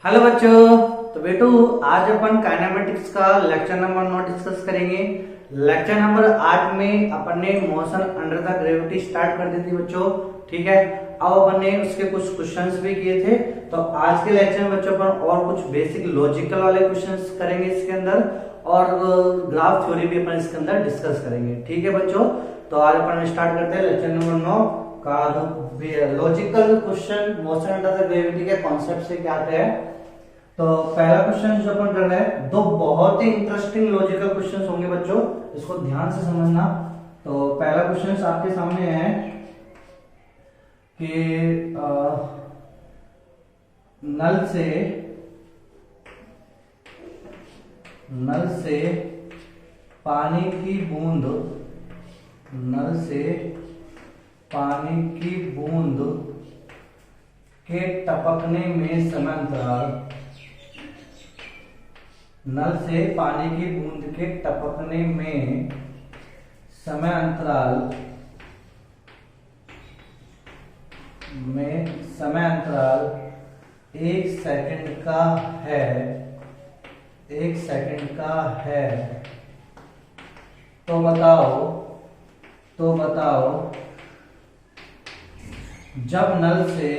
Hello बच्चों। तो बेटू आज अपन काइनेमेटिक्स का लेक्चर नंबर 9 डिस्कस करेंगे। लेक्चर नंबर 8 में अपन ने motion under the gravity start कर दी थी बच्चों, ठीक है। अब अपन ने उसके कुछ क्वेश्चंस भी किए थे। तो आज के लेक्चर में बच्चों अपन और कुछ बेसिक लॉजिकल वाले क्वेश्चंस करेंगे इसके अंदर, और ग्राफ थ्योरी भी अपन इसके अंदर डिस्कस करेंगे, ठीक है बच्चों। तो आज अपन स्टार्ट करते हैं लेक्चर नंबर 9 का logical question motion under the gravity के कॉन्सेप्ट से क्या आता है। तो पहला क्वेश्चन जो अपन कर रहे हैं, दो बहुत ही इंटरेस्टिंग लॉजिकल क्वेश्चंस होंगे बच्चों, इसको ध्यान से समझना। तो पहला क्वेश्चन आपके सामने है कि नल से पानी की बूंद के टपकने में समय अंतराल, नल से पानी की बूंद के टपकने में समय अंतराल 1 सेकंड का है, 1 सेकंड का है। तो बताओ जब नल से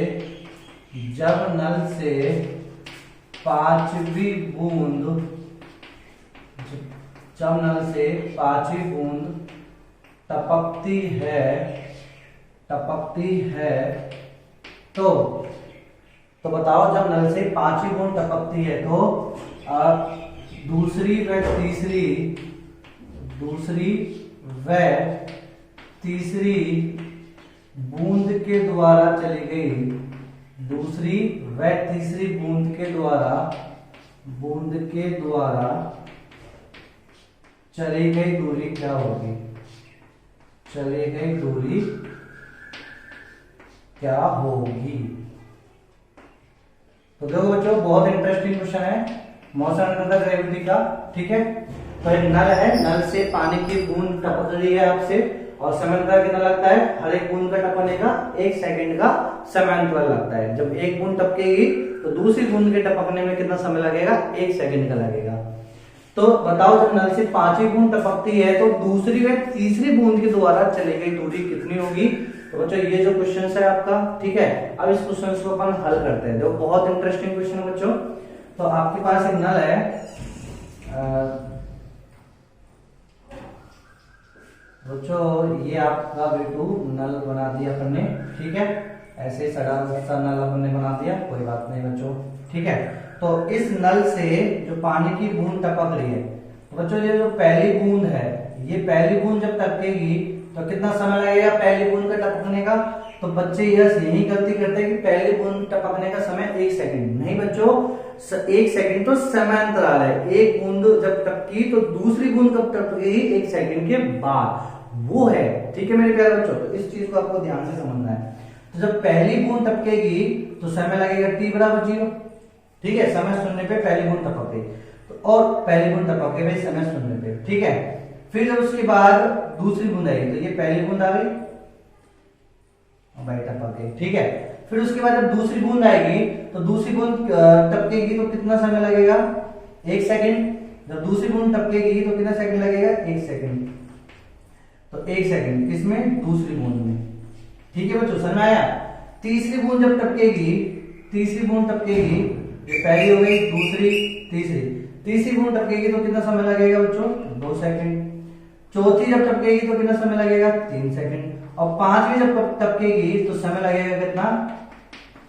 पांचवी बूंद टपकती है तो बताओ जब नल से पांचवी बूंद टपकती है तो दूसरी व तीसरी बूंद के द्वारा चली गई, दूसरी व तीसरी बूंद के द्वारा चली गई दूरी क्या होगी? चली गई दूरी क्या होगी? तो देखो बच्चों, बहुत इंटरेस्टिंग क्वेश्चन है मोशन अंडर द ग्रेविटी का, ठीक है। तो एक नल है, नल से पानी की बूंद टपक रही है आपसे, और समय अंतराल कितना लगता है? हर एक बूंद का टपकने का 1 सेकंड का समय अंतराल लगता है। जब एक बूंद टपकेगी तो दूसरी बूंद के टपकने में कितना समय लगेगा? 1 सेकंड का लगेगा। तो बताओ जब नल से पांचवी बूंद टपकती है तो दूसरी व तीसरी बूंद के द्वारा चली गई दूरी कितनी होगी? तो बच्चों ये जो क्वेश्चन है आपका, ठीक है। अब इस क्वेश्चन को अपन हल करते हैं। देखो बहुत इंटरेस्टिंग क्वेश्चन है बच्चों। तो आपके पास एक नल है, बच्चों ये आपका बेटू नल बना दिया अपन ने, ठीक है। ऐसे सड़ा सा नल अपन ने बना दिया, कोई बात नहीं बच्चों, ठीक है। तो इस नल से जो पानी की बूंद टपक रही है, तो बच्चों ये जो पहली बूंद है, ये पहली बूंद जब टपकेगी तो कितना समय लगेगा पहली बूंद का टपकने का? तो बच्चे यही गलती करते हैं कि पहली बूंद टपकने का समय 1 सेकंड नहीं बच्चों, 1 सेकंड तो समय अंतराल है। एक बूंद जब टपकी तो दूसरी बूंद कब टपकेगी? 1 सेकंड के बाद, वो है, ठीक है मेरे प्यारे बच्चों। तो इस चीज को आपको ध्यान से समझना है। तो जब पहली बूंद टपकेगी तो समय लगेगा t बराबर 0, ठीक है। समय शून्य पे पहली बूंद टपक गई, तो और पहली बूंद टपक गई भाई समय शून्य पे, ठीक है। फिर जब उसके बाद दूसरी बूंद आएगी तो ये पहली बूंद आ गई, भाई टपक गई, ठीक है। फिर उसके बाद जब दूसरी बूंद आएगी तो दूसरी बूंद टपकेगी तो कितना समय लगेगा? 1 सेकंड। जब दूसरी बूंद टपकेगी तो कितना सेकंड लगेगा? 1 सेकंड। तो 1 सेकंड किसमें? दूसरी बूंद में, ठीक है बच्चों, समझ आया। तीसरी बूंद जब टपकेगी, ये पहली हो गई, दूसरी, तीसरी बूंद टपकेगी तो कितना समय लगेगा बच्चों? 2 सेकंड। चौथी जब टपकेगी तो कितना समय लगेगा? 3 सेकंड। और पांचवी जब टपकेगी तो समय लगेगा कितना?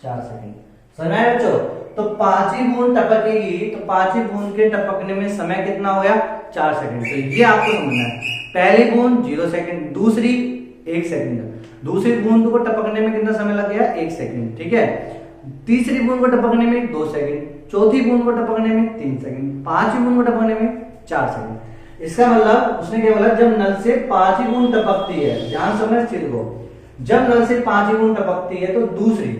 4 सेकंड। समझ आया बच्चों? तो पांचवी बूंद टपकेगी तो पांचवी बूंद के टपकने में समय कितना हो गया? 4 सेकंड। तो ये आपको समझना है। पहली बूंद 0 सेकंड, दूसरी 1 सेकंड, दूसरी बूंद को टपकने में कितना समय लग गया? 1 सेकंड, ठीक है। तीसरी बूंद को टपकने में 2 सेकंड, चौथी बूंद को टपकने में 3 सेकंड, पांचवी बूंद को टपकने में 4 सेकंड। इसका मतलब उसने क्या बोला? जब नल से पांचवी बूंद टपकती है, ध्यान समझ चीज को, जब नल से पांचवी बूंद टपकती है तो दूसरी,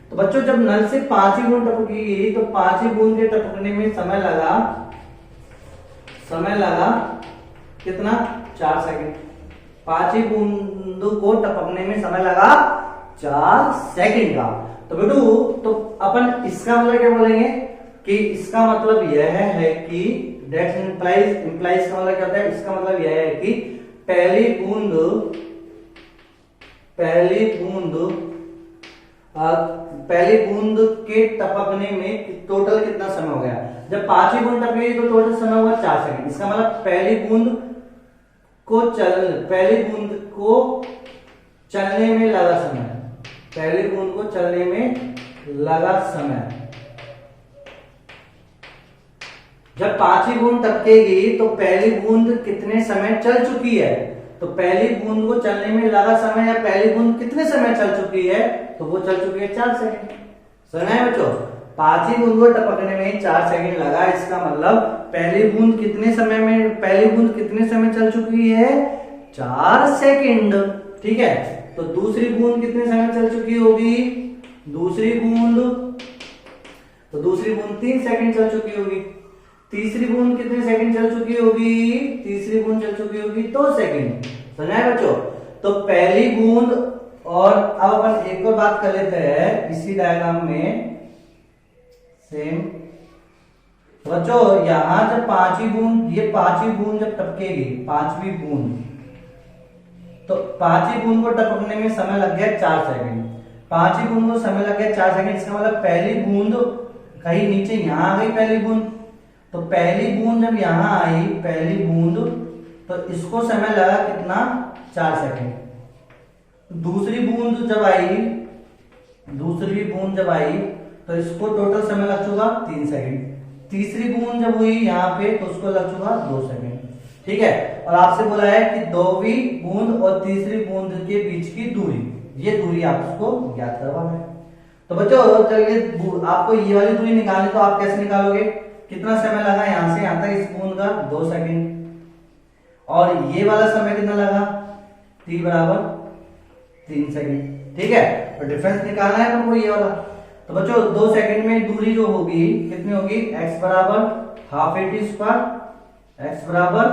तो बच्चों जब नल से पांचवी बूंद टपकेगी तो पांचवी बूंद के टपकने में समय लगा कितना? 4 सेकंड। पांचवी बूंद को टपकने में समय लगा 4 सेकंड का। तो बेटू तो अपन इसका मतलब क्या बोलेंगे? कि इसका मतलब यह है कि दैट इंप्लाइज का मतलब क्या होता है, इसका मतलब यह है कि पहली बूंद के टपकने में टोटल कितना समय हो गया। जब 5वीं बूंद टपकेगी तो टोटल समय होगा 4 सेकंड। इसका मतलब पहली बूंद को चलने में लगा समय, पहली बूंद को चलने में लगा समय। जब 5वीं बूंद टपकेगी तो पहली बूंद कितने समय चल चुकी है, तो पहली बूंद को चलने में लगा समय या पहली बूंद कितने समय चल चुकी है, तो वो चल चुकी है 4 सेकंड। सुना है बच्चों, 5वीं बूंद को टपकने में 4 सेकंड लगा, इसका मतलब पहली बूंद कितने समय चल चुकी है, 4 सेकंड। ठीक है, तो दूसरी बूंद कितने समय चल चुकी होगी, दूसरी बूंद 3 सेकंड चल चुकी होगी। तीसरी बूंद कितने सेकंड चल चुकी होगी, तीसरी बूंद चल चुकी होगी 2 सेकंड। समझ आए बच्चों, तो पहली बूंद, और अब अपन एक और बात कर लेते हैं इसी डायग्राम में सेम। बच्चों यहां जब 5वीं बूंद, ये 5वीं बूंद जब टपकेगी, 5वीं बूंद, तो 5वीं बूंद को टपकने में समय लग गया 4 सेकंड। 5वीं बूंद को समय लग गया 4 सेकंड, इसका मतलब पहली बूंद कहीं नीचे यहां आ गई पहली बूंद, तो पहली बूंद जब यहां आई पहली बूंद, तो इसको समय लगा कितना, 4 सेकंड। दूसरी बूंद जब आई तो इसको टोटल समय लग चुका 3 सेकंड। तीसरी बूंद जब हुई यहाँ पे तो उसको लग चुका 2 सेकंड। ठीक है, और आपसे बोला है कि 2वीं बूंद और तीसरी बूंद के बीच की दूरी, ये दूरी आपको ज्ञात करवाना है। तो बच्चों चलिए आपको ये वाली दूरी निकालनी, तो आप कैसे निकालोगे, कितना समय लगा यहां से यहां तक इस बूंद का, 2 सेकंड, और ये वाला समय कितना लगा, t बराबर 3 सेकंड। ठीक है, तो डिफरेंस निकालना है हमको ये वाला। तो बच्चों 2 सेकंड में दूरी जो होगी कितनी होगी, x बराबर हाफ at स्क्वायर, x बराबर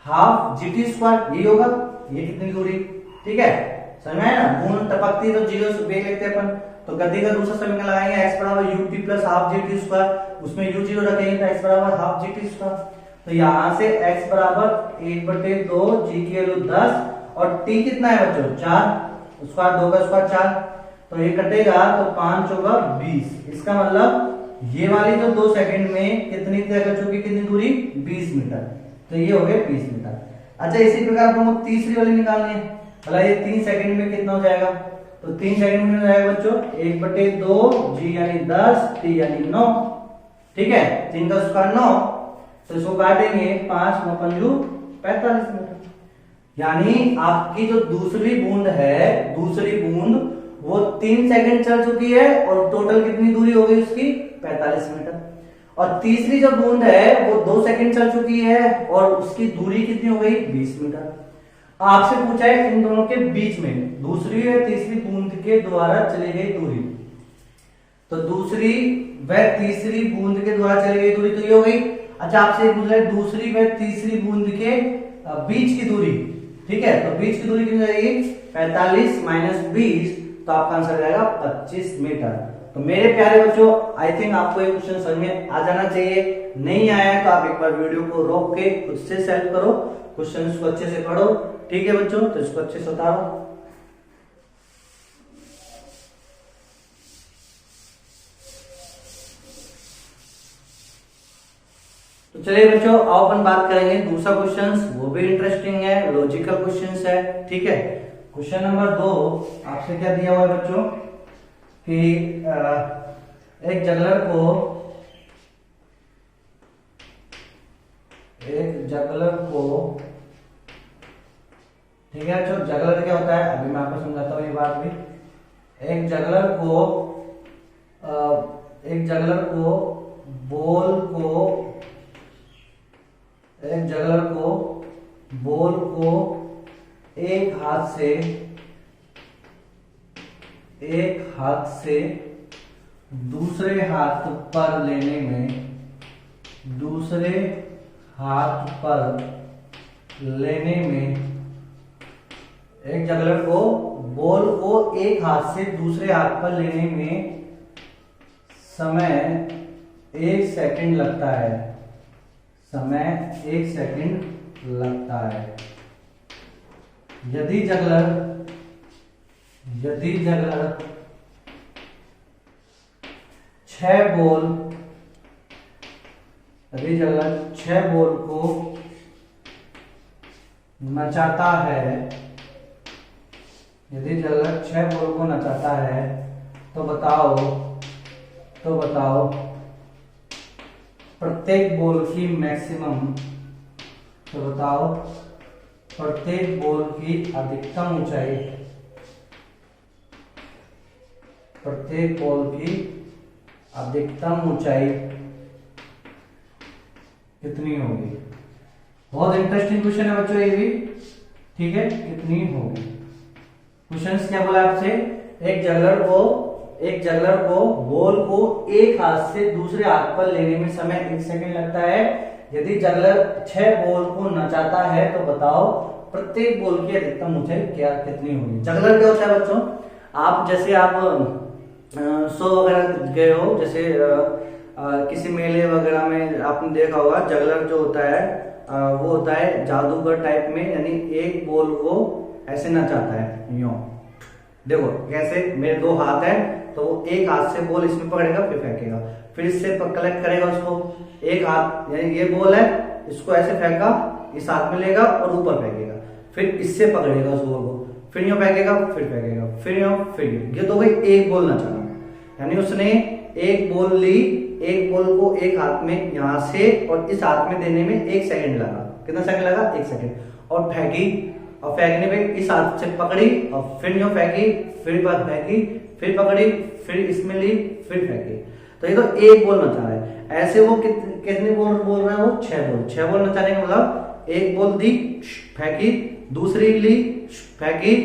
हाफ gt स्क्वायर, ये होगा, ये कितनी दूरी। ठीक है, समझ में आया ना, बूंद टपकती है तो 0 से ब्रेक लेते हैं अपन, तो गति का दूसरा समीकरण लगाएंगे, x बराबर ut plus half gt square, उसमें u 0 रखेंगे तो x बराबर हाफ gt स्क्वायर। तो यहां से x बराबर 1/2, g की वैल्यू 10, और t कितना है बच्चों 4, स्क्वायर 2 का स्क्वायर 4, तो ये कटेगा तो 5 चौका 20। इसका मतलब ये वाली जो 2 सेकंड में कितनी तय कर चुकी, कितनी दूरी, 20 मीटर, तो ये हो गए 20 मीटर। अच्छा इसी प्रकार हमको तीसरी वाली निकालनी है, भला ये 3 सेकंड में कितना हो जाएगा, तो 3 सेकंड में हो जाएगा बच्चों 1/2, g यानी 10, t यानी 9। ठीक है, 3 का स्क्वायर 9, तो इसको काटेंगे 5 9 पंजू 45 मीटर। यानी आपकी जो दूसरी बूंद है, दूसरी बूंद वो 3 सेकंड चल चुकी है और टोटल कितनी दूरी हो गई उसकी, 45 मीटर। और तीसरी जो बूंद है वो 2 सेकंड चल चुकी है और उसकी दूरी कितनी हो गई, 20 मीटर। आपसे पूछा है इन दोनों के बीच में दूसरी और तीसरी बूंद के द्वारा चली गई दूरी, तो दूसरी व तीसरी बूंद के द्वारा चली गई दूरी तो ये हो गई। अच्छा आपसे पूछ रहा है दूसरी व तीसरी बूंद के बीच की दूरी। ठीक है, तो बीच की दूरी कितनी जाएगी, 45 माइनस 20, तो आपका आंसर जाएगा 25 मीटर। तो मेरे प्यारे बच्चों आई थिंक आपको ये क्वेश्चन समझ में आ जाना चाहिए, नहीं आया है तो आप एक बार वीडियो को रोक के खुद से सॉल्व करो, क्वेश्चन को अच्छे से पढ़ो। ठीक है बच्चों, तो इसको अच्छे से उतारो। तो चलिए बच्चों आओ अपन बात करेंगे दूसरा क्वेश्चन, वो भी इंटरेस्टिंग है, लॉजिकल क्वेश्चन है। ठीक है, क्वेश्चन नंबर 2 आपसे क्या दिया हुआ है बच्चों कि एक जगलर को ठीक है बच्चों, जगलर क्या होता है अभी मैं आपको समझाता हूँ ये बात भी। एक जगलर को बॉल को एक हाथ से दूसरे हाथ पर लेने में एक जगलर को बॉल को एक हाथ से दूसरे हाथ पर लेने में समय 1 सेकंड लगता है, समय 1 सेकंड लगता है। यदि जगलर 6 बॉल, यदि जगलर 6 बॉल को नचाता है, यदि जगलर 6 बॉल को नचाता है, तो बताओ प्रत्येक बॉल की मैक्सिमम, तो बताओ प्रत्येक बॉल की अधिकतम ऊंचाई, प्रत्येक बॉल की अधिकतम ऊंचाई कितनी होगी। बहुत इंटरेस्टिंग क्वेश्चन है बच्चों ये भी, ठीक है। कितनी होगी, क्वेश्चन क्या बोला आपसे, एक जगलर को बॉल को एक हाथ से दूसरे हाथ पर लेने में समय 1 सेकंड लगता है। यदि जगलर 6 बॉल को नचाता है तो बताओ प्रत्येक बॉल की अधिकतम ऊंचाई क्या कितनी होगी। जगलर क्या होता है बच्चों, आप जैसे आप शो वगैरह गए हो, जैसे किसी मेले वगैरह में आपने देखा होगा, जगलर जो होता है वो होता है जादूगर टाइप में, यानी एक बॉल को ऐसे नचाता है, यूं देखो कैसे, मेरे 2 हाथ है तो वो एक हाथ से बॉल इसमें पकड़ेगा फिर फेंकेगा, फिर इससे कलेक्ट करेगा उसको, एक हाथ यानी ये बॉल है, इसको ऐसे फेंका, इस हाथ में लेगा और ऊपर फेंकेगा, फिर इससे पकड़ेगा उस बॉल को, फिर यूं फेंकेगा, फिर फेंकेगा, फिर यूं, फिर ये तो भाई एक बॉल नचाना, यानी उसने एक बॉल ली, एक बॉल को एक हाथ में यहां से और इस हाथ में देने में 1 सेकंड लगा। कितना सेकंड लगा, 1 सेकंड, और फेंकी, और फेंकने पे इस हाथ से पकड़ी और फिर यूं फेंकी, फिर बार फेंकी, फिर पकड़ी, फिर इसमें ली, फिर फेंकी, तो ये तो एक बॉल नचा रहा है। ऐसे वो कितने बॉल बोल रहा है, वो 6 बॉल नचाने का मतलब एक बॉल दी, फेंकी, दूसरी ली, फेंकी,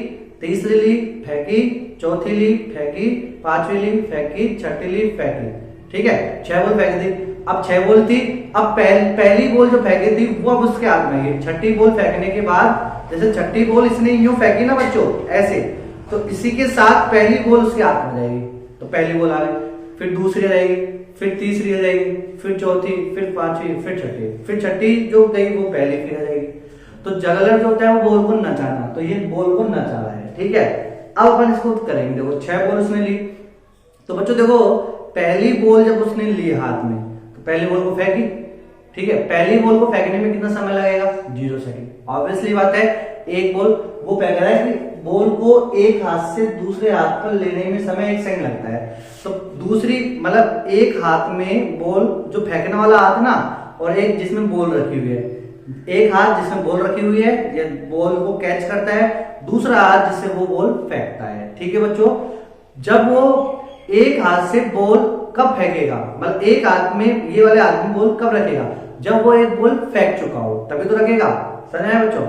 तीसरी ली, फेंकी, चौथी ली, फेंकी, पांचवी ली, फेंकी, छठी ली, फेंकी, ठीक है, 6 बॉल फेंक दी। अब 6 बॉल थी, अब पहली बॉल जो फेंकी थी वो अब उसके हाथ में गई। छठी बॉल फेंकने के बाद, जैसे छठी बॉल इसने यूं फेंकी ना बच्चों ऐसे, तो इसी के साथ पहली बॉल उसके हाथ में जाएगी, तो पहली बॉल आ गई, फिर दूसरी रहेगी, फिर तीसरी रहेगी, फिर चौथी, फिर पांचवी, फिर छठी जो गई वो पहली फिर आ जाएगी। तो जगलर जो होता है वो बॉल को नचाना, तो ये बॉल को नचा रहा है, ठीक है। अब अपन इसको करेंगे, देखो 6 बॉल उसने ली, तो बच्चों देखो पहली बॉल जब उसने ली हाथ में तो पहली बॉल को फेंकी, ठीक है, पहली बॉल को फेंकने में कितना समय लगेगा, 0 सेकंड। ऑब्वियसली बात है, एक बॉल वो फेंक रहा है, बॉल को एक हाथ से दूसरे हाथ पर लेने में समय 1 सेकंड लगता है, तो दूसरी मतलब एक हाथ में बॉल जो फेंकने वाला हाथ ना, और एक जिसमें बॉल रखी हुई है, एक हाथ जिसमें बॉल रखी हुई है ये बॉल को कैच करता है, दूसरा हाथ जिससे वो बॉल फेंकता है, ठीक है बच्चों। जब वो एक हाथ से बॉल कब फेंकेगा, मतलब एक हाथ में ये वाले हाथ में बॉल कब रखेगा, जब वो एक बॉल फेंक चुका हो तभी तो रखेगा, समझ आया बच्चों।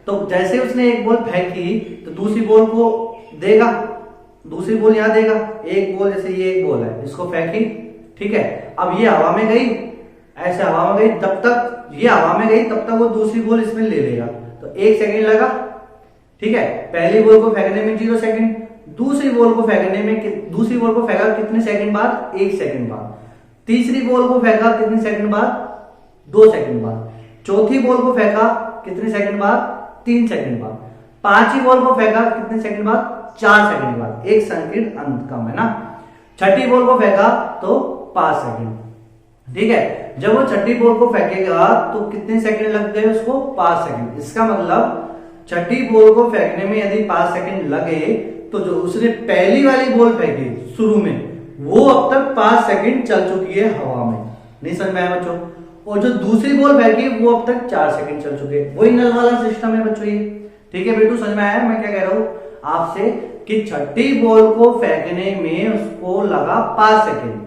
तो जैसे उसने एक बॉल फेंकी तो दूसरी बॉल को देगा, दूसरी बॉल यहां देगा, एक बॉल जैसे ये एक बॉल है इसको फेंकी, ठीक है, अब ये हवा में गई, ऐसे हवा में गई, तब तक ये हवा में गई तब तक वो दूसरी बॉल इसमें ले लेगा, तो 1 सेकंड लगा, ठीक है। पहली बॉल को फेंकने में 0 सेकंड, दूसरी बॉल को फेंकने में, दूसरी बॉल को फेंका कितने सेकंड बाद, 1 सेकंड बाद, तीसरी बॉल को फेंका कितने सेकंड बाद, 2 सेकंड बाद, चौथी बॉल को फेंका कितने सेकंड बाद, 3 सेकंड बाद, पांचवी बॉल को फेंका कितने सेकंड बाद, 4 सेकंड बाद, 1 सेकंड अंत कम है ना। छठी बॉल को फेंका तो 5 सेकंड, ठीक है। जब वो छठी बॉल को फेंकेगा तो कितने सेकंड लग गए उसको, 5 सेकंड। इसका मतलब छठी बॉल को फेंकने में यदि 5 सेकंड लगे तो जो उसने पहली वाली बॉल फेंकी शुरू में वो अब तक 5 सेकंड चल चुकी है हवा में, नहीं समझ में आया बच्चों। और जो दूसरी बॉल फेंकी वो अब तक 4 सेकंड चल चुके हैं, वही नल वाला सिस्टम है बच्चों ये, ठीक है बेटू, समझ में आया मैं क्या कह रहा हूं आपसे, कि छठी बॉल को फेंकने में उसको लगा 5 सेकंड,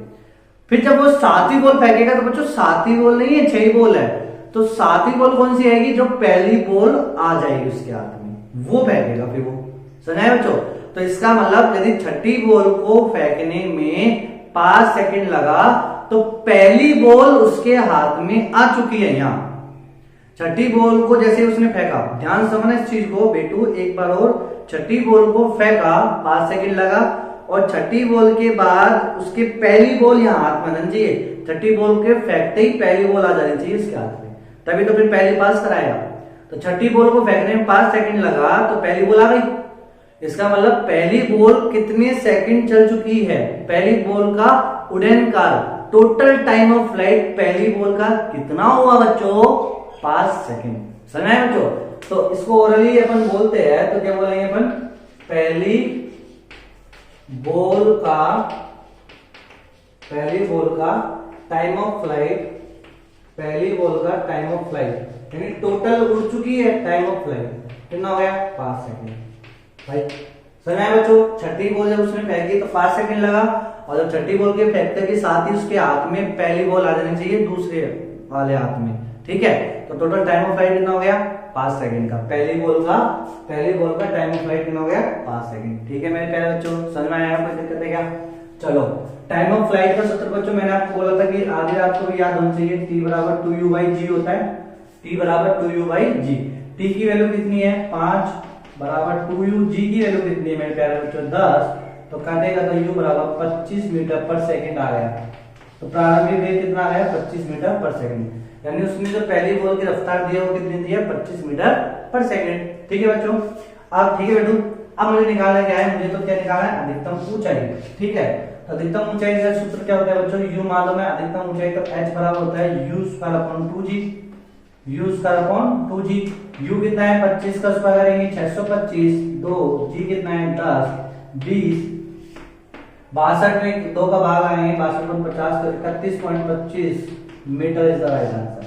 फिर जब वो 7वीं बॉल फेंकेगा तो बच्चों 7वीं बॉल नहीं है, 6 बॉल है, तो 7वीं बॉल कौन सी आएगी, जो पहली बॉल आ जाएगी उसके हाथ में वो फेंकेगा, फिर वो समझाए बच्चों। तो इसका मतलब यदि छठी बॉल को फेंकने में 5 सेकंड लगा तो पहली बॉल उसके हाथ में आ चुकी है। यहां छठी बॉल को जैसे उसने फेंका, ध्यान समझना इस चीज को बेटू एक बार और, छठी बॉल को फेंका 5 सेकंड लगा और छठी बॉल के बाद उसकी पहली बॉल यहाँ हाथ में आनी चाहिए। छठी बॉल के फेंकते ही पहली बॉल आ जानी चाहिए इसके हाथ में, तभी तो फिर पहली पास कराएगा। तो छठी बॉल को फेंकने में 5 सेकंड लगा तो पहली बॉल आ गई। इसका मतलब पहली बॉल कितने सेकंड चल चुकी है, पहली बॉल का उड़न काल, टोटल टाइम ऑफ फ्लाइट पहली बॉल का कितना हुआ बच्चों, 5 सेकंड। समझ आया बच्चों? तो इसको ओरली अपन बोलते हैं तो क्या बोलेंगे अपन, पहली बॉल का टाइम ऑफ फ्लाइट, पहली बॉल का टाइम ऑफ फ्लाइट यानी टोटल उड़ चुकी है टाइम ऑफ फ्लाइट कितना हो गया, 5 सेकंड। भाई समझ आया बच्चों? छठी बॉल जब उसने फेंकी तो 5 सेकंड लगा, और जब छठी बॉल के फेंकते के साथ ही उसके हाथ में पहली बॉल आ जानी चाहिए दूसरे वाले हाथ में, ठीक है। तो टोटल टाइम ऑफ फ्लाइट कितना हो गया, 5 सेकंड का। पहली बॉल का टाइम ऑफ फ्लाइट कितना हो गया, 5 सेकंड। ठीक है मेरे प्यारे बच्चों, समझ में आया? कोई दिक्कत है क्या? चलो, टाइम ऑफ फ्लाइट का सूत्र बच्चों मैंने आपको बोला था कि आधी रात को भी याद होना चाहिए, t बराबर 2u/g होता है, t बराबर 2u/g। t की वैल्यू कितनी है, 5 बराबर 2u, g की वैल्यू कितनी है मेरे प्यारे बच्चों, 10। तो काटेगा तो u बराबर 25 मीटर पर सेकंड आ गया। तो प्रारंभिक वेग कितना आ गया, 25 मीटर पर सेकंड, यानी उसने जो पहली बॉल की रफ्तार दी है वो कितनी दी है, 25 मीटर पर सेकंड। ठीक है बच्चों, अब ठीक है बेटू, अब मुझे निकालना क्या है, मुझे तो क्या निकालना है, अधिकतम ऊंचाई। ठीक है, तो अधिकतम ऊंचाई का सूत्र क्या होता है बच्चों, u मालूम है, अधिकतम ऊंचाई तो h बराबर होता है u²/2g, u²/2g। u कितना है, 25 का स्क्वायर करेंगे 625, 2 g कितना है 10, 20, 62 में 2 का भाग आएंगे, 62×50 तो 31.25 metre is the right answer.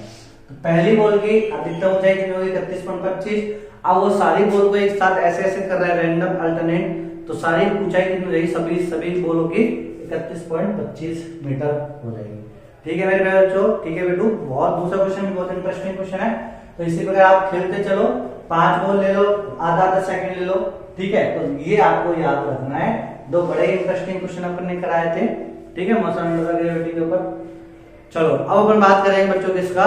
तो पहली बॉल की अधिकतम ऊंचाई कितनी होगी, 31.25। अब वो सारी बॉल को एक साथ ऐसे ऐसे कर रहा है, रैंडम अल्टरनेट, तो सारी ऊंचाई कितनी रहेगी, सभी बॉलों की 31.25 मीटर हो जाएगी। ठीक है मेरे प्यारे बच्चों, ठीक है बेटू। बहुत दूसरा क्वेश्चन भी बहुत इंटरेस्टिंग क्वेश्चन है, तो इसी प्रकार आप खेलते चलो, 5 बॉल ले लो, आधा सेकंड ले लो। ठीक है, तो ये आपको याद रखना है। 2 बड़े इंटरेस्टिंग क्वेश्चन अपन ने कराए थे, ठीक है, मोशन अंडर ग्रेविटी के ऊपर। चलो अब अपन बात करेंगे बच्चों किसका,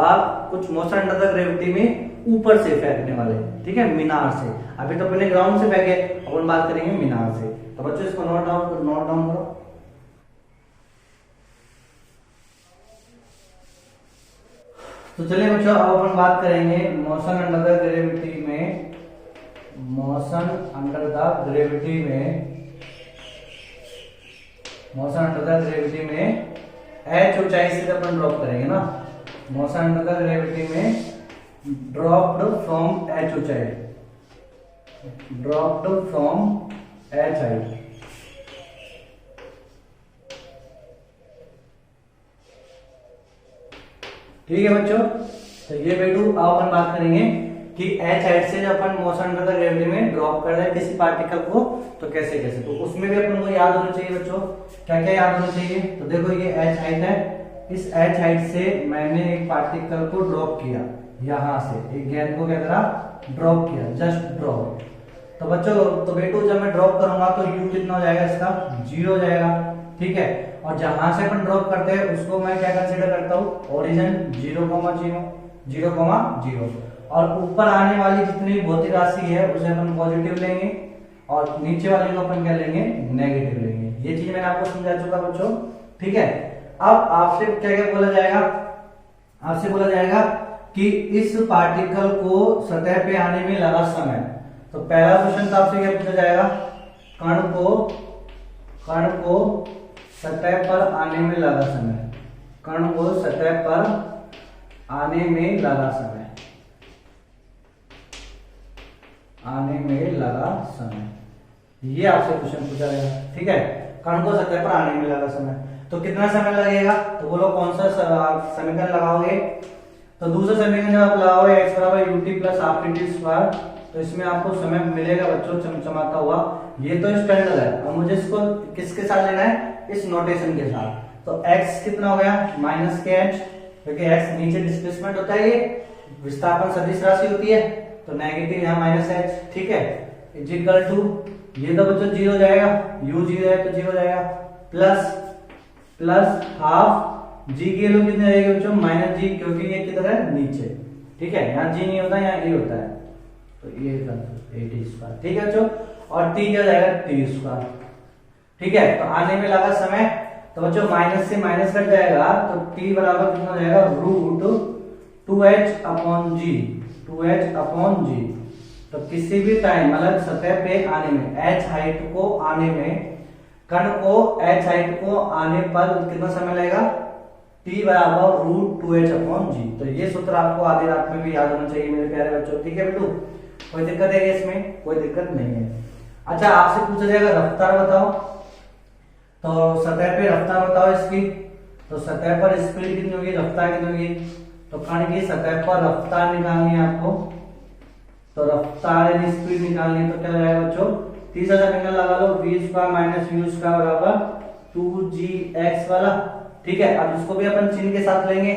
आप कुछ मोशन अंडर द ग्रेविटी में ऊपर से फेंकने वाले, ठीक है, मीनार से। अभी तो अपने ग्राउंड से फेंके, अपन बात करेंगे मीनार से। तो बच्चों इसको नोट डाउन करो। तो चलिए बच्चों, अब अपन बात करेंगे मोशन अंडर द ग्रेविटी में, मोशन अंडर द ग्रेविटी में h ऊंचाई से अपन ड्रॉप करेंगे ना, मोशन अंडर द ग्रेविटी में ड्रॉप्ड फ्रॉम h ऊंचाई, ड्रॉप्ड फ्रॉम h हाइट। ठीक है बच्चों, तो ये बेटू अब अपन बात करेंगे कि h हाइट से जब अपन मोशन अंडर द ग्रेविटी में ड्रॉप कर रहे हैं किसी पार्टिकल को, तो कैसे कैसे, तो उसमें भी अपन को याद होना चाहिए बच्चों। क्या क्या याद होना चाहिए, तो देखो ये h हाइट है, इस h हाइट से मैंने एक पार्टिकल को ड्रॉप किया, यहां से एक गेंद को क्या करा, ड्रॉप किया, जस्ट ड्रॉप। तो बच्चों, तो बेटू जब मैं ड्रॉप करूंगा तो u कितना हो जाएगा, इसका 0 हो जाएगा। ठीक है, और जहां से अपन ड्रॉप करते हैं उसको मैं क्या कंसीडर करता हूँ, ओरिजिन 0,0, और ऊपर आने वाली जितनी भौतिक राशि है उसे अपन पॉजिटिव लेंगे, और नीचे वाले को अपन क्या लेंगे, नेगेटिव लेंगे। ये चीज मैंने आपको समझा चुका बच्चों। ठीक है, अब आपसे क्या क्या बोला जाएगा, आपसे बोला जाएगा कि इस पार्टिकल को सतह पे आने में लगा समय। तो पहला क्वेश्चन तो आपसे क्या पूछा जाएगा, कण को सतह पर आने में लगा समय, कण को सतह पर आने में लगा समय, ये आपसे क्वेश्चन पूछा जाएगा। ठीक है, कण को सतह पर आने में लगा समय, तो कितना समय लगेगा, तो बोलो कौन सा समीकरण लगाओगे, तो दूसरा समीकरण जब आप लगाओगे x बराबर ut plus half T square, तो इसमें आपको समय मिलेगा बच्चों चमचमाता हुआ। ये तो स्टैंडर्ड है, अब मुझे इसको किसके साथ लेना है, इस नोटेशन के साथ। तो x कितना हो गया, माइनस के h, क्योंकि x नीचे डिस्प्लेसमेंट होता है, ये विस्थापन सदिश राशि होती है, तो नेगेटिव यहाँ माइनस h। ठीक है, इज इक्वल टू, ये तो बच्चों 0 हो जाएगा, u 0 है तो 0 हो जाएगा, प्लस हाफ g की वैल्यू कितनी रहेगी बच्चों, माइनस g, क्योंकि ये किधर है, नीचे। ठीक है, यहाँ g नहीं होता, यहाँ a होता है, तो ये 8t²। ठीक है बच्चों, और t क्या जाएगा, t²। ठीक है, तो आने में लगा समय, तो बच्चों माइनस से माइनस कट जाएगा तो t बराबर कितना हो जाएगा, रूट 2h अपॉन जी, 2h अपॉन जी। तो किसी भी टाइम मतलब सतह पे आने में h हाइट को आने में, कण को h हाइट को आने पर कितना समय लगेगा, t बराबर रूट 2h अपॉन जी। तो ये सूत्र आपको आधी रात में भी याद होना चाहिए मेरे प्यारे बच्चों, ठीक है बेटू, कोई दिक्कत है इसमें, कोई दिक्कत नहीं है। अच्छा, आपसे पूछा जाएगा रफ्तार बताओ, तो सतह पे रफ्तार बताओ इसकी, तो सतह पर स्पीड कितनी होगी, रफ्तार कितनी होगी, तो कण की सतह पर रफ्तार निकालनी है आपको, तो रफ्तार यानी स्पीड निकालनी है, तो क्या हो जाएगा बच्चों, 30,000 एंगल लगा लो, v square minus u square बराबर 2gx वाला, ठीक है। अब इसको भी अपन चिन्ह के साथ लेंगे,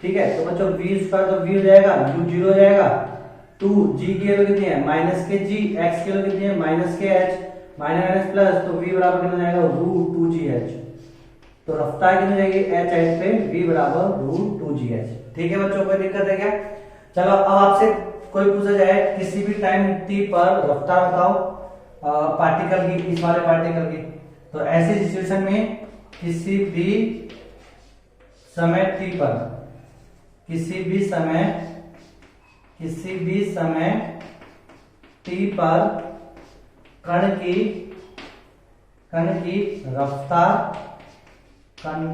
ठीक है, तो बच्चों v स्क्वायर तो v हो जाएगा, u 0 हो जाएगा, 2g की वैल्यू कितनी है माइनस के g, x की वैल्यू कितनी है माइनस के h, माइनस प्लस, तो v बराबर कितना जाएगा रूट 2gh। तो रफ्तार कितनी जाएगी h h पे, v बराबर रूट 2gh, ठीक है बच्चों, कोई दिक्कत है क्या। चलो अब आपसे कोई पूछा जाए किसी भी टाइम t पर रफ्तार बताओ पार्टिकल की, इस वाले पार्टिकल की, तो ऐसी सिचुएशन में किसी भी समय t पर, किसी भी समय t पर कण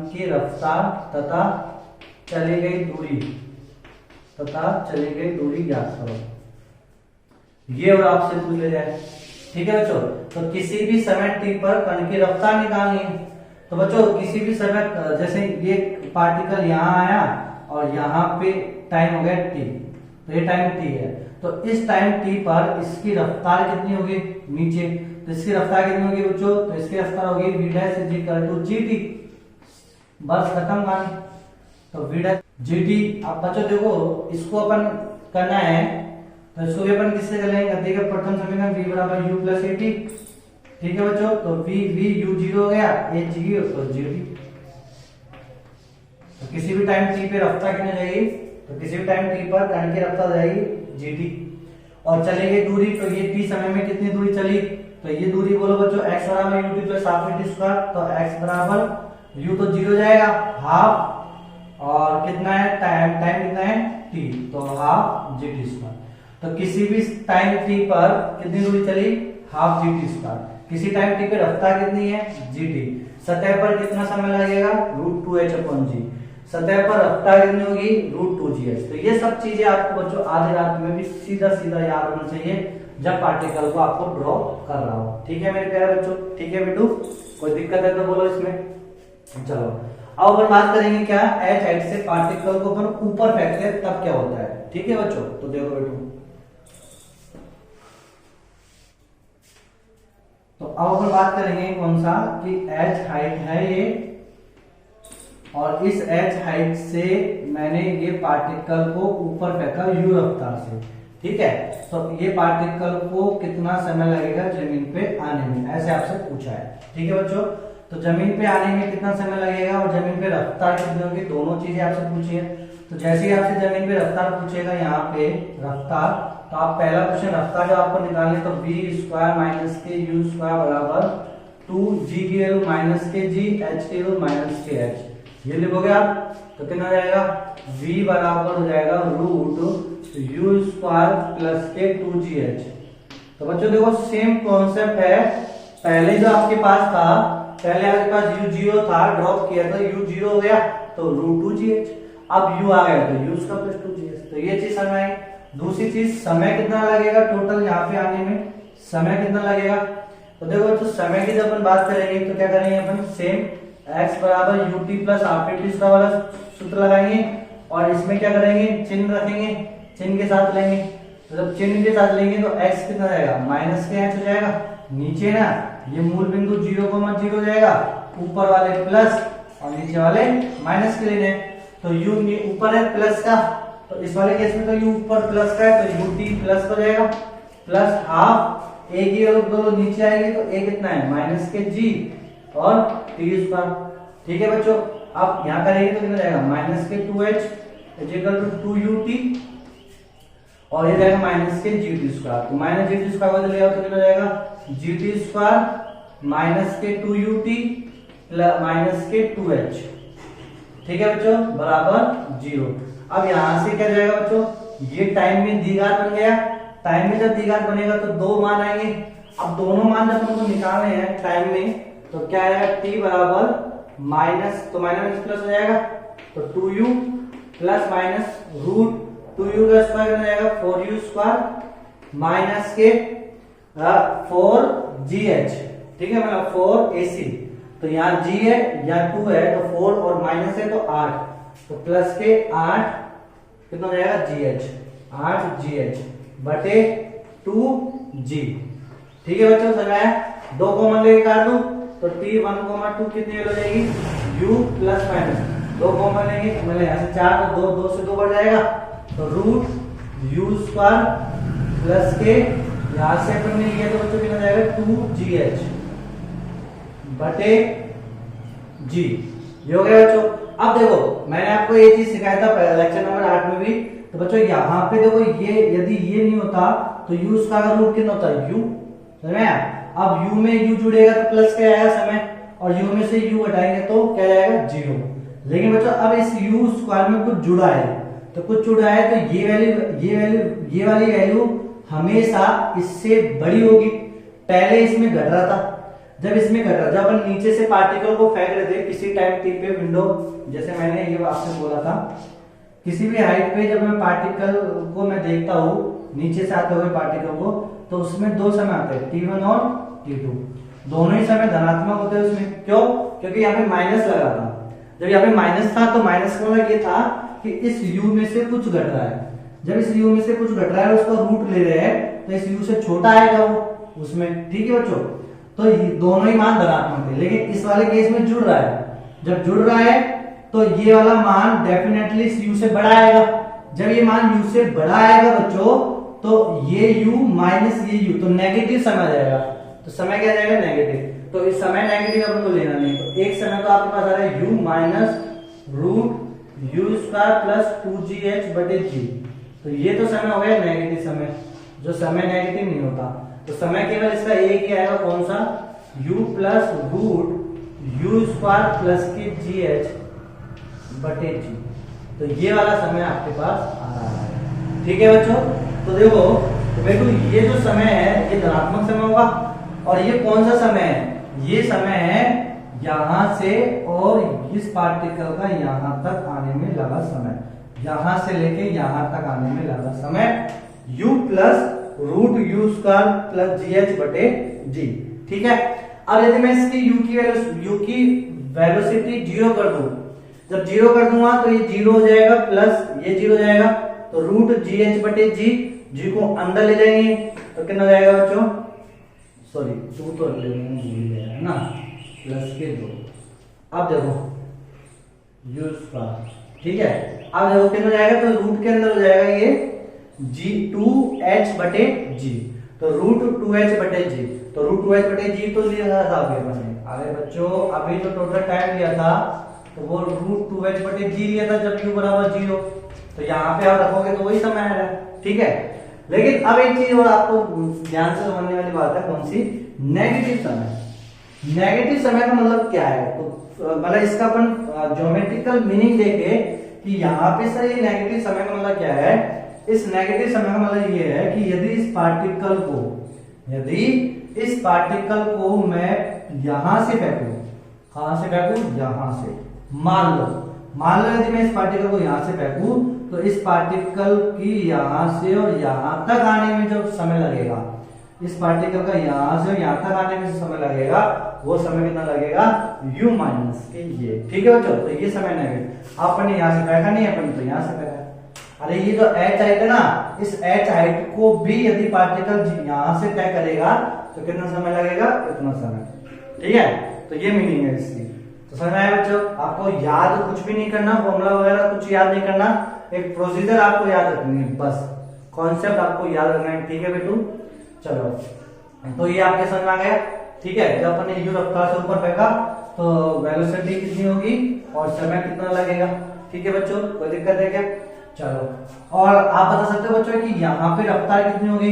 की रफ्तार तथा चली गई दूरी ज्ञात करो, ये और आपसे पूछ ले जाए, ठीक है बच्चों। तो किसी भी समय t पर कण की रफ्तार निकालनी है, तो बच्चों किसी भी समय, जैसे ये पार्टिकल यहाँ आया और यहाँ पे टाइम हो गया t, तो ये टाइम t है, तो इस टाइम t पर इसकी रफ्तार कितनी होगी नीचे, तो इसकी रफ्तार कितनी होगी बच्चों, तो इसकी रफ्तार होगी v dash is equal to gt, बस खत्म कहानी। तो v डैश gt, अब बच्चों देखो इसको अपन करना है, तो इसको भी अपन किससे करेंगे, गति का प्रथम समीकरण v बराबर u प्लस at, ठीक है बच्चों, तो v u 0 हो गया, h g तो gt। तो किसी भी टाइम t पे रफ्तार कितनी जाएगी, तो किसी भी टाइम t पर कण की रफ्तार जाएगी gt, और चलेगी दूरी, तो ये t समय में कितनी दूरी चली, तो ये दूरी बोलो बच्चों x बराबर ut plus half at square, तो x बराबर u तो 0 जाएगा, हाफ और कितना है टाइम कितना है t, तो हाफ gt स्क्वायर। तो किसी भी टाइम t पर कितनी दूरी चली, हाफ gt स्क्वायर। किसी टाइम t पे रफ्तार कितनी है gt, सतह पर कितना समय लगेगा रूट 2h अपॉन जी, सतह पर रफ्तार कितनी होगी रूट 2gh। तो ये सब चीजें आपको बच्चों आधी रात में भी सीधा याद होना चाहिए जब पार्टिकल को आपको ड्रॉ कर रहा हो, ठीक है मेरे प्यारे बच्चों, ठीक है बेटू, कोई दिक्कत है तो बोलो इसमें। चलो अब अपन बात करेंगे क्या, h हाइट से पार्टिकल को अपन ऊपर फेंकते हैं तब क्या होता है, ठीक है बच्चों। तो देखो बेटू, तो अब अपन बात करेंगे कौन सा, कि h हाइट है ये, और इस h हाइट से मैंने ये पार्टिकल को ऊपर फेंका u रफ्तार से, ठीक है। तो ये पार्टिकल को कितना समय लगेगा जमीन पे आने में, ऐसे आपसे पूछा है, ठीक है बच्चों। तो जमीन पे आने में कितना समय लगेगा और जमीन पे रफ्तार कितनी होगी, दोनों चीजें आपसे पूछी है। तो जैसे ही आपसे जमीन पे रफ्तार पूछेगा, यहाँ पे रफ्तार, तो आप पहला क्वेश्चन रफ्तार जो आपको निकालनी, तो v स्क्वायर माइनस के u स्क्वायर बराबर 2g की वैल्यू माइनस के g, h की वैल्यू माइनस के h, ये लिखोगे आप, तो कितना हो जाएगा v बराबर हो जाएगा रूट u स्क्वायर प्लस के 2gh। तो बच्चों देखो सेम कॉन्सेप्ट है, पहले जो आपके पास था, पहले आपके पास u 0 था, ड्रॉप किया था, u 0 हो गया तो रूट 2gh, अब u आ गया तो u स्क्वायर प्लस 2gh, तो ये चीज समझ आई। दूसरी चीज समय कितना लगेगा टोटल यहाँ पे आने में, समय कितना लगेगा, तो देखो तो समय की जब अपन बात करेंगे तो क्या करेंगे अपन, सेम x बराबर ut plus half at square वाला सूत्र लगाएंगे, और इसमें क्या करेंगे चिन्ह रखेंगे, चिन्ह के साथ लेंगे, तो जब चिन्ह के साथ लेंगे तो x कितना जाएगा माइनस के h हो जाएगा, नीचे ना ये मूल बिंदु 0,0 हो जाएगा, ऊपर वाले प्लस और नीचे वाले माइनस के लेने, तो u ऊपर है प्लस का, तो इस वाले केस में तो u ऊपर प्लस का है, तो ut प्लस हो जाएगा, प्लस हाफ a की और दोनों नीचे आएंगे, तो a कितना है माइनस के g और t स्क्वायर, ठीक है बच्चों। अब यहाँ करेंगे तो कितना जाएगा माइनस के 2h is equal to 2ut, और ये जाएगा माइनस के gt स्क्वायर, तो माइनस gt स्क्वायर को ले आओ तो कितना जाएगा gt स्क्वायर माइनस के 2ut प्लस माइनस के 2h, ठीक है बच्चों, बराबर 0। अब यहां से क्या जाएगा बच्चों, ये टाइम में द्विघात बन गया। टाइम में जब द्विघात बनेगा तो दो मान आएंगे। अब दोनों मान जब हमको निकालने हैं टाइम में, तो क्या आएगा, t बराबर माइनस, तो माइनस प्लस हो जाएगा, तो 2u plus minus root 2u का स्क्वायर बन जाएगा 4u स्क्वायर माइनस के 4gh, ठीक है, मतलब 4ac। तो यहाँ g है, यहाँ 2 है, तो 4 और माइनस है तो 8, तो प्लस के 8 कितना हो जाएगा, gh, 8gh बटे 2g, ठीक है बच्चों, समझ आया। दो कॉमन लेके काट दूं तो t1, 2 कितनी हो जाएगी, u प्लस माइनस, दो कॉमन लेंगे, मतलब यहाँ से 4 तो 2 से 2 बढ़ जाएगा, तो रूट u स्क्वायर प्लस के यहाँ से अपन ने लिया तो बच्चों कितना जाएगा, 2gh बटे g, ये हो गया बच्चों। अब देखो मैंने आपको ये चीज सिखाया था लेक्चर नंबर 8 में भी, तो बच्चों यहाँ पे देखो ये यदि ये नहीं होता तो u स्क्वायर का रूट कितना होता है, u, समझ में आया। अब u में u जुड़ेगा तो प्लस क्या आएगा समय, और u में से u हटाएंगे तो क्या जाएगा, 0। लेकिन बच्चों अब इस u स्क्वायर में कुछ जुड़ा है, तो कुछ जुड़ा है तो ये वाली वैल्यू हमेशा इससे बड़ी होगी। पहले इसमें घट रहा था, जब इसमें घट रहा, जब अपन नीचे से पार्टिकल को फेंक रहे थे किसी टाइम टी पे विंडो, जैसे मैंने ये आपसे बोला था, किसी भी हाइट पे जब मैं पार्टिकल को मैं देखता हूँ नीचे से आते हुए पार्टिकल को, तो उसमें दो समय आते हैं, t1 और t2, दोनों ही समय धनात्मक होते हैं उसमें। क्यों, क्योंकि यहाँ पे माइनस लगा था। जब यहाँ पे माइनस था तो माइनस का मतलब ये था कि इस u में से कुछ घट रहा है। जब इस u में से कुछ घट रहा है उसका रूट ले रहे हैं तो इस u से छोटा आएगा वो उसमें, ठीक है बच्चों। तो ये दोनों ही मान धनात्मक थे, लेकिन इस वाले केस में जुड़ रहा है। जब जुड़ रहा है तो ये वाला मान डेफिनेटली इस u से बड़ा आएगा। जब ये मान u से बड़ा आएगा बच्चों, तो ये u माइनस ये u, तो नेगेटिव समय आ जाएगा। तो समय क्या जाएगा, नेगेटिव। तो इस समय नेगेटिव अपन को लेना नहीं, तो एक समय तो आपके पास आ रहा है u minus root u square plus 2gh बटे g। तो ये तो समय हो गया नेगेटिव समय, जो समय नेगेटिव नहीं होता। तो समय केवल इसका एक ही आएगा, कौन सा, u plus root u square plus के gh बटे g। तो ये वाला समय आपके पास आ रहा है, ठीक है बच्चों। तो देखो तो बेटू ये जो समय है ये धनात्मक समय होगा, और ये कौन सा समय है, ये समय है यहां से और इस पार्टिकल का यहां तक आने में लगा समय, यहां से लेके यहां तक आने में लगा समय u plus root u square plus gh बटे g, ठीक है। अब यदि मैं इसकी u की वेलोसिटी 0 कर दूं, जब 0 कर दूंगा तो ये 0 हो जाएगा प्लस ये 0 हो जाएगा, तो रूट gh बटे g को अंदर ले जाएंगे तो कितना हो जाएगा बच्चों, सॉरी 2 तो ले है ना, प्लस के 2। अब देखो u स्क्वायर, ठीक है। अब देखो कितना हो जाएगा, तो रूट के अंदर हो जाएगा ये g 2h बटे g, तो रूट 2h बटे g, तो रूट 2h बटे g तो लिया था अभी मैंने। अरे बच्चों अभी जो टोटल टाइम लिया था तो वो रूट 2h बटे g लिया था जब u बराबर 0, तो यहाँ पे आप रखोगे तो वही समय आएगा, ठीक है। लेकिन अब एक चीज और आपको ध्यान से समझने वाली बात है, कौन सी, नेगेटिव समय। नेगेटिव समय का मतलब क्या है, तो मतलब इसका अपन ज्योमेट्रिकल मीनिंग देखे कि यहाँ पे सर ये नेगेटिव समय का मतलब क्या है। इस नेगेटिव समय का मतलब ये है कि यदि इस पार्टिकल को मैं यहां से फेंकूं, कहां से फेंकूं, यहां से, मान लो यदि मैं इस पार्टिकल को यहां से फेंकूं तो इस पार्टिकल की यहां से और यहां तक आने में जो समय लगेगा, इस पार्टिकल का यहां से और यहां तक आने में जो समय लगेगा वो समय कितना लगेगा, u माइनस के ये, ठीक है बच्चों। तो ये समय नेगेटिव, अपन ने यहां से फेंका नहीं, अपन तो यहां से फेंका। अरे ये जो h हाइट है ना, इस h हाइट को भी यदि पार्टिकल यहां से तय करेगा तो कितना समय लगेगा, इतना समय, ठीक है। तो ये मीनिंग है इसकी। तो समझ आया बच्चों, आपको याद कुछ भी नहीं करना, फॉर्मूला वगैरह कुछ याद नहीं करना, एक प्रोसीजर आपको याद रखनी है, बस कॉन्सेप्ट आपको याद रखना है, ठीक है बेटू। चलो तो ये आपके समझ में आ गया, ठीक है। जब अपन ने u रफ्तार से ऊपर फेंका तो वेलोसिटी कितनी होगी और समय कितना लगेगा, ठीक है बच्चों, कोई दिक्कत है क्या। चलो और आप बता सकते हो बच्चों कि यहाँ पे रफ्तार कितनी होगी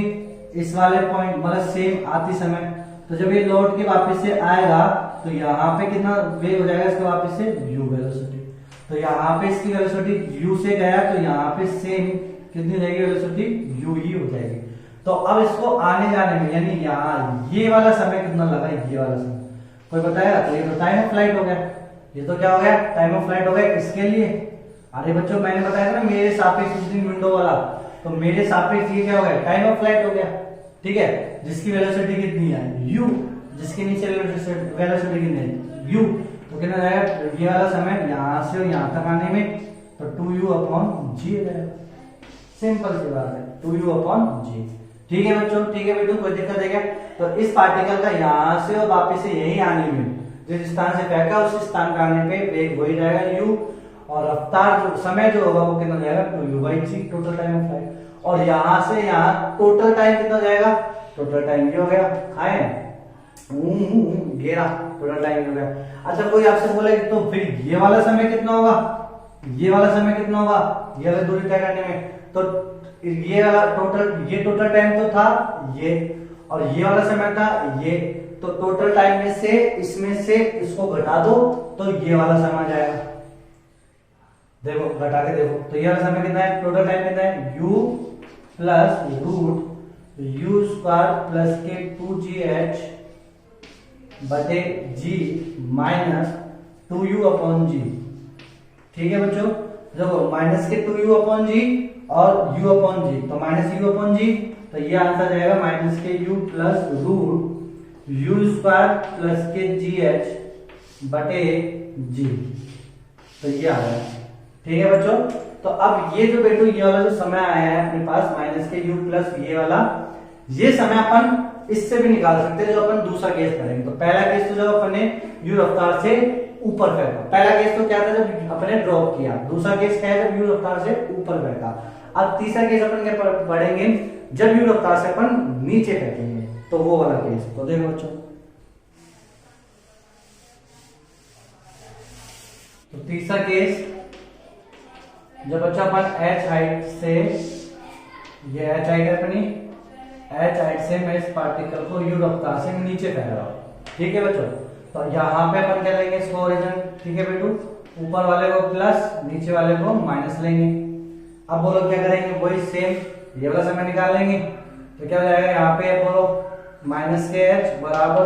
इस वाले पॉइंट, मतलब सेम आती समय, तो जब ये लौट के वापस से आएगा तो यहाँ पे कितना वेग हो जाएगा इसका वापस से u वेलोसिटी। तो यहाँ पे इसकी वेलोसिटी u से गया तो यहाँ पे सेम कितनी रहेगी वेलोसिटी u ही हो जाएगी। तो अब इसको आने जाने में यानी यहाँ ये वाला समय कितना लगा, ये वाला समय कोई बताएगा? तो ये तो टाइम ऑफ फ्लाइट हो गया, ये तो क्या हो गया टाइम ऑफ फ्लाइट हो गया। इसके लिए अरे बच्चों मैंने बताया था ना मेरे सापेक्ष विंडो वाला, तो मेरे सापेक्ष ये क्या हो गया टाइम ऑफ फ्लाइट हो गया, ठीक है, जिसकी वेलोसिटी कितनी है u, जिसके नीचे वेलोसिटी कितनी है u, तो कितना जाएगा ये वाला समय यहाँ से यहाँ तक आने में तो 2u/g जाएगा। सिंपल सी बात है 2u/g। ठीक है बच्चों, ठीक है बेटू, कोई दिक्कत है क्या? तो इस पार्टिकल का यहाँ से और वापस से यही आने में जिस स्थान से फेंका उस स्थान पे आने पे वेग वही रहेगा u, और रफ्तार जो समय जो होगा वो कितना जाएगा 2u/g total time of flight. और यहाँ से यहाँ टोटल टाइम कितना जाएगा, टोटल टाइम ये हो गया आए घेरा, टोटल टाइम हो गया। अच्छा कोई आपसे बोले तो फिर ये वाला समय कितना होगा, ये वाला समय कितना होगा, ये वाला दूरी तय करने में, तो ये वाला टोटल टाइम तो था ये, और ये वाला समय था ये, तो टोटल टाइम में से इसमें से इसको घटा दो तो ये वाला समय आ जाएगा। देखो घटा के देखो तो ये वाला समय कितना है, टोटल टाइम कितना है u plus root u square plus के 2gh बटे g माइनस 2u/g। ठीक है बच्चों, देखो माइनस के 2u/g और u/g, तो माइनस u/g, तो ये आंसर जाएगा माइनस के u plus root u square plus के gh बटे g, तो ये आ रहा है। ठीक है बच्चों, तो अब ये जो बेटू ये वाला जो समय आया है अपने पास माइनस के u प्लस ये वाला, ये समय अपन इससे भी निकाल सकते हैं जो अपन दूसरा केस करेंगे। तो पहला केस तो जब अपन ने u रफ्तार से ऊपर फेंका, पहला केस तो क्या था जब अपने ड्रॉप किया, दूसरा केस क्या है जब u रफ्तार से ऊपर फेंका। अब तीसरा केस अपन क्या पढ़ेंगे जब u रफ्तार से अपन नीचे फेंकेंगे, तो वो वाला केस। तो देखो बच्चों, तो तीसरा केस जब बच्चा अपन h हाइट से, ये h हाइट है अपनी, h हाइट से मैं इस पार्टिकल को u रफ्तार से नीचे फेंक रहा हूं। ठीक है बच्चों, तो यहाँ पे अपन क्या लेंगे इसको ओरिजिन। ठीक है बेटू, ऊपर वाले को प्लस नीचे वाले को माइनस लेंगे। अब बोलो क्या करेंगे, वही सेम ये वाला समय निकाल लेंगे, तो क्या हो जाएगा यहाँ पे बोलो माइनस के h बराबर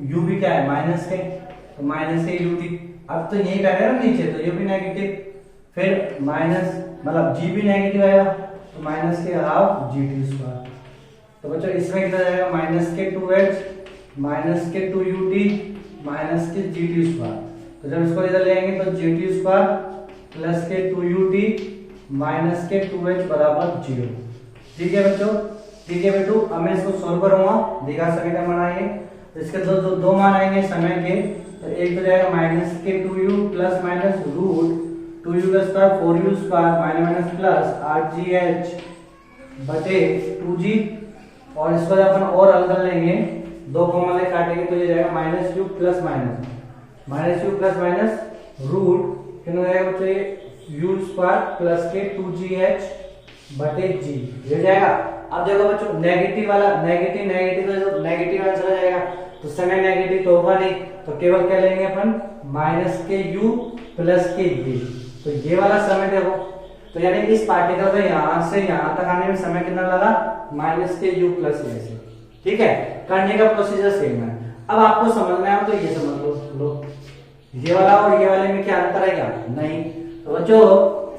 u भी क्या है माइनस के, तो माइनस के ut। अब तो यही करेगा ना नीचे, तो ये भी नेगेटिव, फिर माइनस मतलब g भी नेगेटिव आएगा, तो माइनस के हाफ gt स्क्वायर। तो बच्चों इसमें कितना जाएगा माइनस के 2h माइनस के 2ut माइनस के gt स्क्वायर। तो जब इसको इधर ले आएंगे तो gt स्क्वायर प्लस के 2ut माइनस के 2h बराबर 0। ठीक है बच्चों, ठीक है बेटू, अब मैं इसको सोल्व करूंगा, देखा सभी का मान आएंगे, तो इसके दो मान आएंगे समय के, तो एक तो जाएगा माइनस के 2u plus minus root 2u का square 4u square minus plus 8gh बटे 2g, और इसको जब अपन और हल कर लेंगे दो कॉमन काटेंगे तो ये जाएगा minus u plus minus root कितना जाएगा बच्चों ये u स्क्वायर प्लस के 2gh बटे g, ये जाएगा। अब देखो बच्चों नेगेटिव वाला नेगेटिव तो नेगेटिव आंसर आ जाएगा, तो समय नेगेटिव तो होगा नहीं, तो केवल क्या लेंगे अपन माइनस के u प्लस के ये, तो ये वाला समय देखो, तो यानी इस पार्टिकल का यहां से यहां तक आने में समय कितना लगा माइनस के u प्लस ये से। ठीक है, करने का प्रोसीजर सेम है। अब आपको समझना है तो ये समझ लो ये वाला और ये वाले में क्या अंतर है क्या, नहीं। तो बच्चों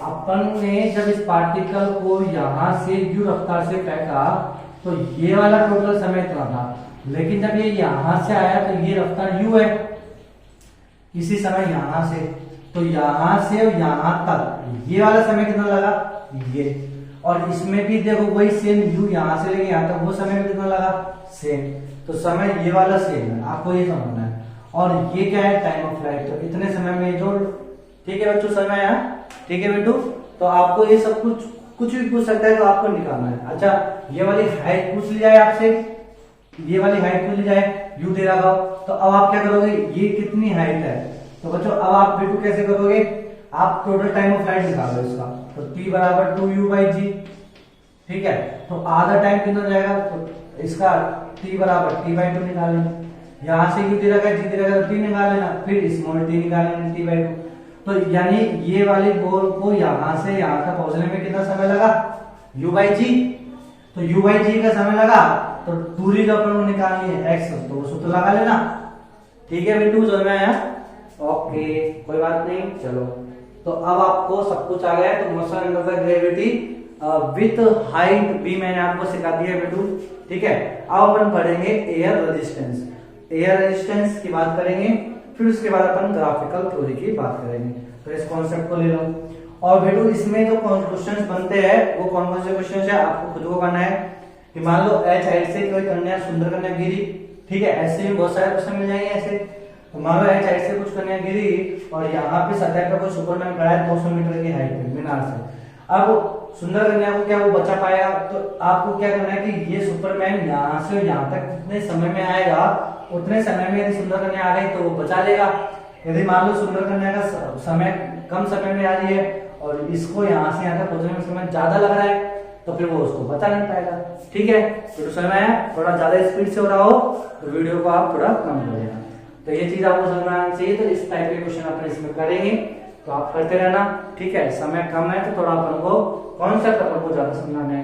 अपन ने जब इस पार्टिकल को यहां से u रफ्तार से फेंका तो ये वाला टोटल समय इतना था, लेकिन जब ये यहां से आया तो ये रफ्तार u है, इसी समय यहां से, तो यहां से यहां तक ये वाला समय कितना लगा ये, और इसमें भी देखो वही सेम u यहां से लेके यहां तक वो समय कितना लगा सेम, तो समय ये वाला सेम है, आपको ये समझना है। और ये क्या है टाइम ऑफ फ्लाइट, तो इतने समय में जो ठीक है बच्चों समय है। ठीक है बेटू, तो आपको ये सब कुछ भी पूछ सकता है तो आपको निकालना है। अच्छा ये वाली हाइट पूछ ली जाए आपसे, ये वाली हाइट पूछ ली जाए u दे रहा हो, तो अब आप क्या करोगे ये कितनी हाइट है, तो बच्चों अब आप बेटू कैसे करोगे, आप टोटल टाइम ऑफ फ्लाइट निकालो इसका, तो t बराबर 2u/g। ठीक है, तो आधा टाइम कितना हो जाएगा, तो इसका t बराबर t/2 निकालें, यहाँ से u दे रखा है, g दे रखा है, तो t निकाल लेना, फिर स्मॉल t निकालेंगे t/2। तो यानी ये वाली बॉल को यहाँ से यहाँ तक पहुंचने में कितना समय लगा, u/g। तो u/g का समय लगा, तो दूरी जो अपन निकालनी है x, तो सूत्र लगा लेना। ठीक है बिट्टू, समझ में आया? ओके, कोई बात नहीं। चलो, तो अब आपको सब कुछ आ गया। तो motion under the gravity with height b मैंने आपको सिखा दिया है बिट्टू। ठीक है, अब अपन पढ़ेंगे एयर रेजिस्टेंस। एयर रेजिस्टेंस की बात करेंगे, फिर उसके बाद अपन ग्राफिकल थ्योरी की बात करेंगे। तो इस कॉन्सेप्ट को ले लो। और बेटू इसमें जो क्वेश्चंस बनते हैं वो कौन कौन से क्वेश्चंस है आपको खुद को करना है कि मान लो एच हाइट से कोई कन्या सुंदर कन्या गिरी। ठीक है, ऐसे में बहुत सारे क्वेश्चन मिल जाएंगे ऐसे। तो मान लो एच हाइट से कुछ कन्या गिरी और यहाँ पे सतह पे कोई सुपरमैन खड़ा है 200 मीटर की हाइट पे मीनार से। अब सुंदर कन्या को क्या वो बचा पाएगा? तो आपको क्या करना है कि ये सुपरमैन यहाँ से यहाँ तक जितने समय में आएगा उतने समय में यदि सुंदर कन्या आ गई तो वो बचा लेगा। यदि मान लो सुंदर कन्या का समय कम समय में आ रही है और इसको यहाँ से यहाँ तक पहुंचने में समय ज्यादा लग रहा है तो फिर वो उसको बचा नहीं पाएगा। ठीक है, तो समझ में आया? थोड़ा ज्यादा स्पीड से हो रहा हो तो वीडियो को आप थोड़ा कम कर देना। तो ये चीज आपको समझ में आना चाहिए। तो इस टाइप के क्वेश्चन अपन इसमें करेंगे, तो आप करते रहना। ठीक है, समय कम है तो थोड़ा अपन को कॉन्सेप्ट अपन को ज्यादा समझाना है।